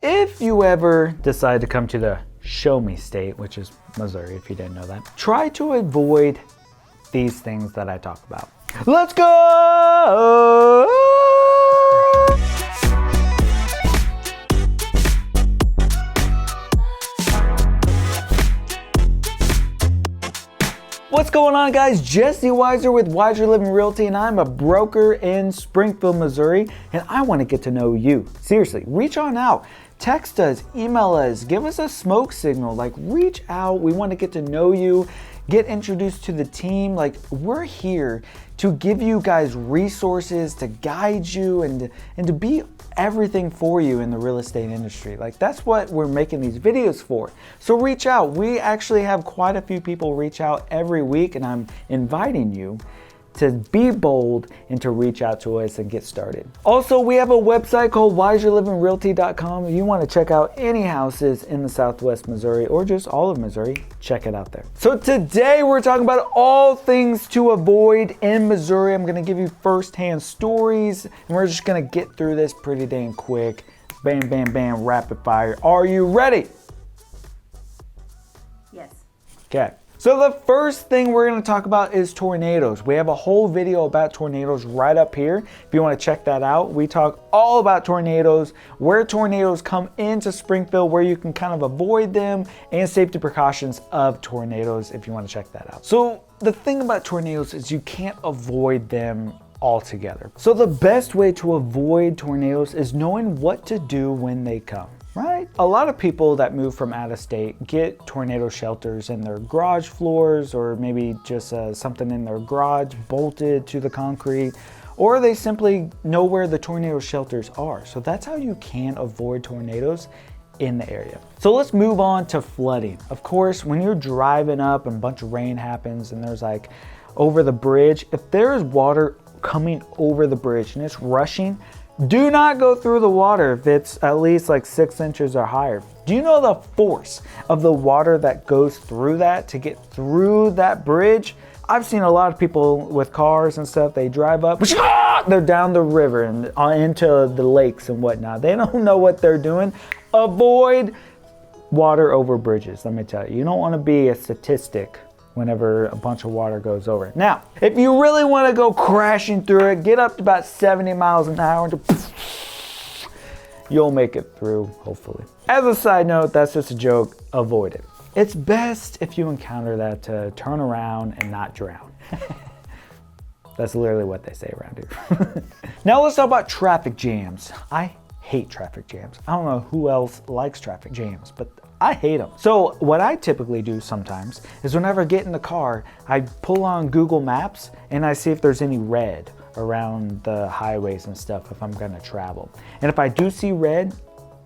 If you ever decide to come to the show me state, which is Missouri if you didn't know that, try to avoid these things that I talk about. Let's go! What's going on, guys? Jesse Weiser with Wiser Living Realty, and I'm a broker in Springfield, Missouri, and I want to get to know you. Seriously, reach on out. Text us, email us, give us a smoke signal. Like, reach out. We want to get to know you, get introduced to the team. Like, we're here to give you guys resources, to guide you, and to be everything for you in the real estate industry. Like, that's what we're making these videos for. So reach out. We actually have quite a few people reach out every week, and I'm inviting you to be bold and to reach out to us and get started. Also, we have a website called wiserlivingrealty.com. If you want to check out any houses in the Southwest Missouri or just all of Missouri, check it out there. So today we're talking about all things to avoid in Missouri. I'm going to give you firsthand stories, and we're just going to get through this pretty dang quick. Bam, bam, bam, rapid fire. Are you ready? Yes. Okay. So the first thing we're going to talk about is tornadoes. We have a whole video about tornadoes right up here. If you want to check that out, we talk all about tornadoes, where tornadoes come into Springfield, where you can kind of avoid them, and safety precautions of tornadoes if you want to check that out. So the thing about tornadoes is you can't avoid them altogether. So the best way to avoid tornadoes is knowing what to do when they come. Right? A lot of people that move from out of state get tornado shelters in their garage floors, or maybe just something in their garage bolted to the concrete, or they simply know where the tornado shelters are. So that's how you can avoid tornadoes in the area. So let's move on to flooding. Of course, when you're driving up and a bunch of rain happens and there's like over the bridge, if there's water coming over the bridge and it's rushing, do not go through the water if it's at least like 6 inches or higher. Do you know the force of the water that goes through that to get through that bridge? I've seen a lot of people with cars and stuff, they drive up, they're down the river and into the lakes and whatnot. They don't know what they're doing. Avoid water over bridges, let me tell you. You don't want to be a statistic whenever a bunch of water goes over it. Now, if you really want to go crashing through it, get up to about 70 miles an hour and you'll make it through, hopefully. As a side note, that's just a joke, avoid it. It's best if you encounter that to turn around and not drown. That's literally what they say around here. Now let's talk about traffic jams. I hate traffic jams. I don't know who else likes traffic jams, but I hate them. So what I typically do sometimes is whenever I get in the car, I pull on Google Maps and I see if there's any red around the highways and stuff if I'm gonna travel. And if I do see red,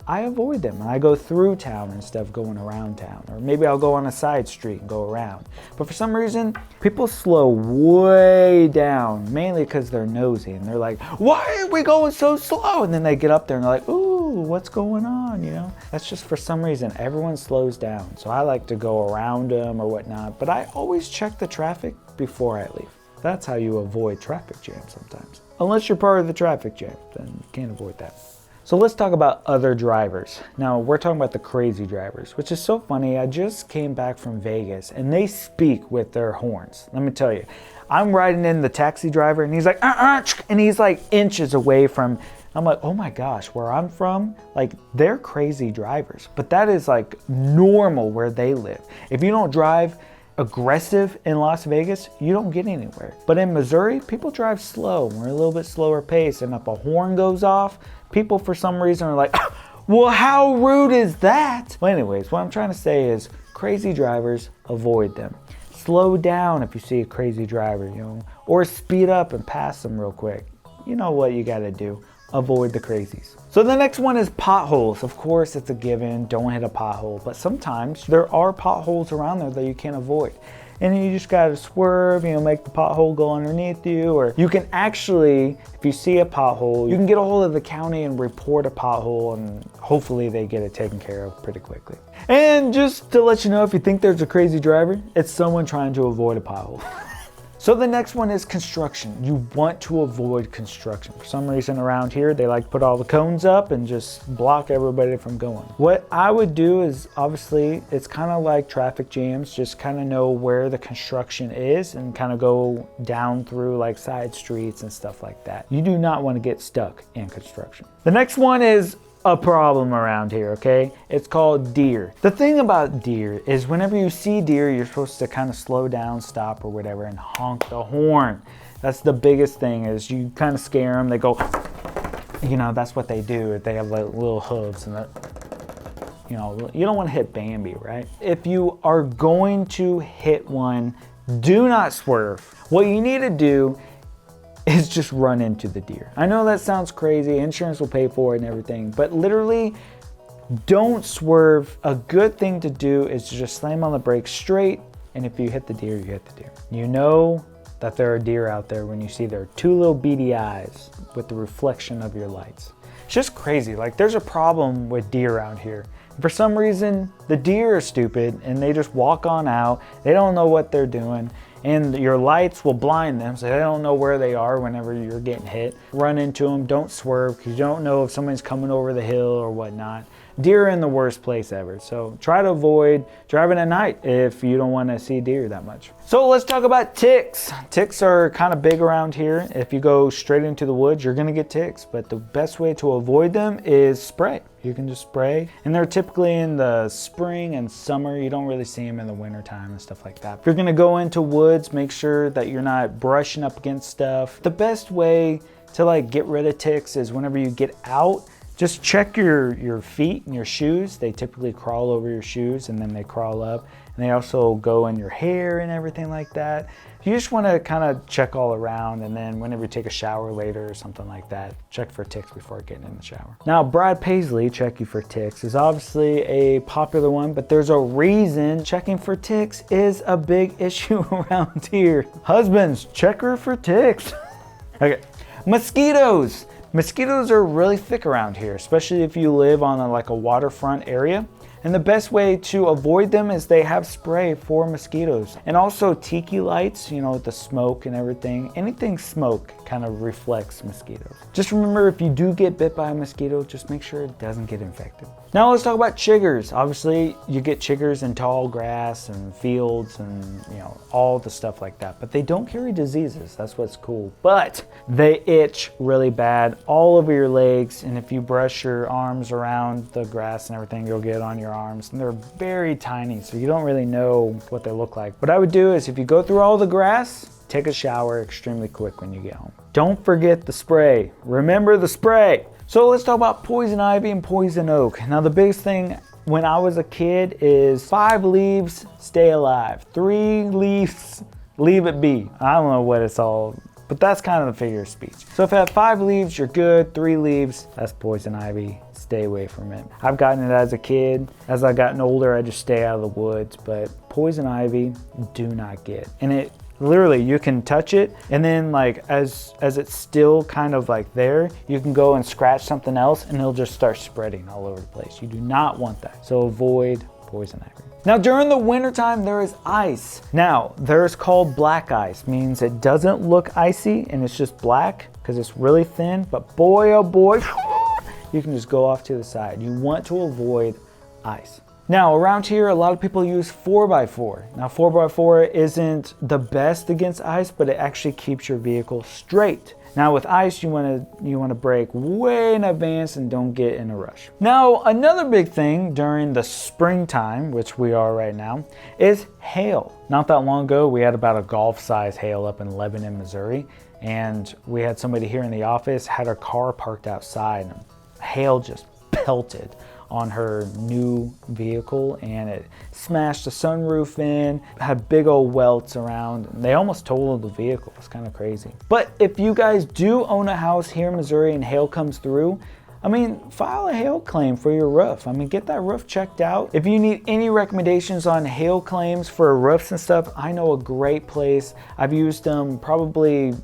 I avoid them and I go through town and stuff going around town. Or maybe I'll go on a side street and go around. But for some reason, people slow way down, mainly because they're nosy and they're like, why are we going so slow? And then they get up there and they're like, ooh, what's going on, you know? That's just for some reason, everyone slows down. So I like to go around them or whatnot, but I always check the traffic before I leave. That's how you avoid traffic jams sometimes. Unless you're part of the traffic jam, then you can't avoid that. So let's talk about other drivers. Now we're talking about the crazy drivers, which is so funny. I just came back from Vegas and they speak with their horns. Let me tell you, I'm riding in the taxi driver and he's like, and he's like inches away from, I'm like, oh my gosh, where I'm from, like they're crazy drivers, but that is like normal where they live. If you don't drive aggressive in Las Vegas, you don't get anywhere. But in Missouri, people drive slow. We're a little bit slower pace, and if a horn goes off, people for some reason are like, well, how rude is that? Well, anyways, what I'm trying to say is crazy drivers, avoid them. Slow down if you see a crazy driver, you know, or speed up and pass them real quick. You know what you gotta do. Avoid the crazies. So the next one is potholes. Of course, it's a given, don't hit a pothole, but sometimes there are potholes around there that you can't avoid. And you just gotta swerve, you know, make the pothole go underneath you, or you can actually, if you see a pothole, you can get a hold of the county and report a pothole, and hopefully they get it taken care of pretty quickly. And just to let you know, if you think there's a crazy driver, it's someone trying to avoid a pothole. So the next one is construction. You want to avoid construction. For some reason around here, they like to put all the cones up and just block everybody from going. What I would do is, obviously, it's kind of like traffic jams, just kind of know where the construction is and kind of go down through like side streets and stuff like that. You do not want to get stuck in construction. The next one is a problem around here, okay? It's called deer. The thing about deer is whenever you see deer, you're supposed to kind of slow down, stop or whatever, and honk the horn. That's the biggest thing, is you kind of scare them. They go, you know, that's what they do. They have like little hooves and you know, you don't want to hit Bambi, right? If you are going to hit one, do not swerve. What you need to do is just run into the deer. I know that sounds crazy, insurance will pay for it and everything, but literally don't swerve. A good thing to do is to just slam on the brakes straight, and if you hit the deer, you hit the deer. You know that there are deer out there when you see their two little beady eyes with the reflection of your lights. It's just crazy. Like, there's a problem with deer out here. For some reason, the deer are stupid and they just walk on out. They don't know what they're doing, and your lights will blind them so they don't know where they are whenever you're getting hit. Run into them, don't swerve, because you don't know if somebody's coming over the hill or whatnot. Deer are in the worst place ever, so try to avoid driving at night if you don't want to see deer that much. So let's talk about ticks. Ticks are kind of big around here. If you go straight into the woods, you're going to get ticks, but the best way to avoid them is spray. You can just spray, and they're typically in the spring and summer. You don't really see them in the winter time and stuff like that. If you're gonna go into woods, make sure that you're not brushing up against stuff. The best way to like get rid of ticks is whenever you get out, just check your feet and your shoes. They typically crawl over your shoes and then they crawl up, and they also go in your hair and everything like that. You just want to kind of check all around, and then whenever you take a shower later or something like that, check for ticks before getting in the shower. Now, Brad Paisley, check you for ticks, is obviously a popular one, but there's a reason checking for ticks is a big issue around here. Husbands, check her for ticks. Okay, mosquitoes. Mosquitoes are really thick around here, especially if you live on like a waterfront area. And the best way to avoid them is they have spray for mosquitoes. And also tiki lights, you know, with the smoke and everything. Anything smoke kind of reflects mosquitoes. Just remember, if you do get bit by a mosquito, just make sure it doesn't get infected. Now let's talk about chiggers. Obviously, you get chiggers in tall grass and fields and, you know, all the stuff like that. But they don't carry diseases. That's what's cool. But they itch really bad all over your legs. And if you brush your arms around the grass and everything, you'll get on your arms, and they're very tiny, so you don't really know what they look like. What I would do is, if you go through all the grass, take a shower extremely quick when you get home. Don't forget the spray. Remember the spray. So let's talk about poison ivy and poison oak. Now, the biggest thing when I was a kid is 5 leaves, stay alive. 3 leaves, leave it be. I don't know what it's all, but that's kind of the figure of speech. So if you have 5 leaves, you're good. 3 leaves, that's poison ivy. Stay away from it. I've gotten it as a kid. As I've gotten older, I just stay out of the woods. But poison ivy, do not get. And it literally, you can touch it, and then like as it's still kind of like there, you can go and scratch something else, and it'll just start spreading all over the place. You do not want that. So avoid poison ivy. Now, during the wintertime, there is ice. Now, there's called black ice, means it doesn't look icy and it's just black because it's really thin, but boy, oh boy, you can just go off to the side. You want to avoid ice. Now, around here, a lot of people use 4x4. Now, 4x4 isn't the best against ice, but it actually keeps your vehicle straight. Now, with ice, you want to brake way in advance and don't get in a rush. Now, another big thing during the springtime, which we are right now, is hail. Not that long ago, we had about a golf-size hail up in Lebanon, Missouri, and we had somebody here in the office had her car parked outside, and hail just pelted on her new vehicle, and it smashed the sunroof in, had big old welts around, and they almost totaled the vehicle. It's kind of crazy. But if you guys do own a house here in Missouri and hail comes through, I mean, file a hail claim for your roof. I mean, get that roof checked out. If you need any recommendations on hail claims for roofs and stuff, I know a great place. I've used them probably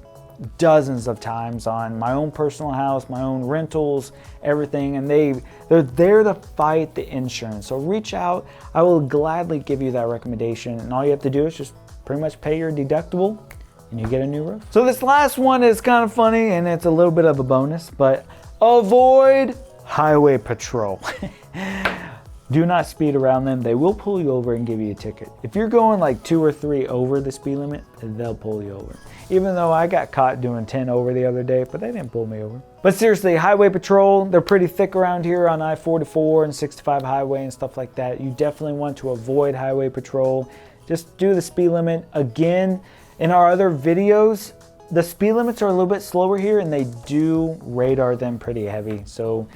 dozens of times on my own personal house, my own rentals, everything, and they're there to fight the insurance. So reach out. I will gladly give you that recommendation, and all you have to do is just pretty much pay your deductible and you get a new roof. So this last one is kind of funny and it's a little bit of a bonus, but avoid highway patrol. Do not speed around them. They will pull you over and give you a ticket. If you're going like 2 or 3 over the speed limit, they'll pull you over. Even though I got caught doing 10 over the other day, but they didn't pull me over. But seriously, highway patrol, they're pretty thick around here on I-44 and 65 highway and stuff like that. You definitely want to avoid highway patrol. Just do the speed limit. Again, in our other videos, the speed limits are a little bit slower here and they do radar them pretty heavy. So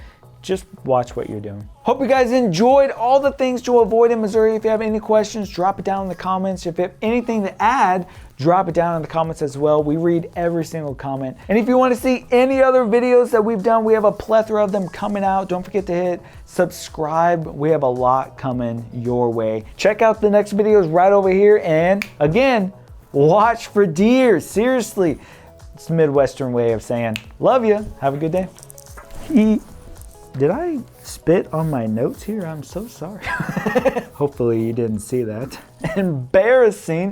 just watch what you're doing. Hope you guys enjoyed all the things to avoid in Missouri. If you have any questions, drop it down in the comments. If you have anything to add, drop it down in the comments as well. We read every single comment. And if you want to see any other videos that we've done, we have a plethora of them coming out. Don't forget to hit subscribe. We have a lot coming your way. Check out the next videos right over here. And again, watch for deer. Seriously, it's the Midwestern way of saying love you. Have a good day. Did I spit on my notes here? I'm so sorry. Hopefully you didn't see that. Embarrassing.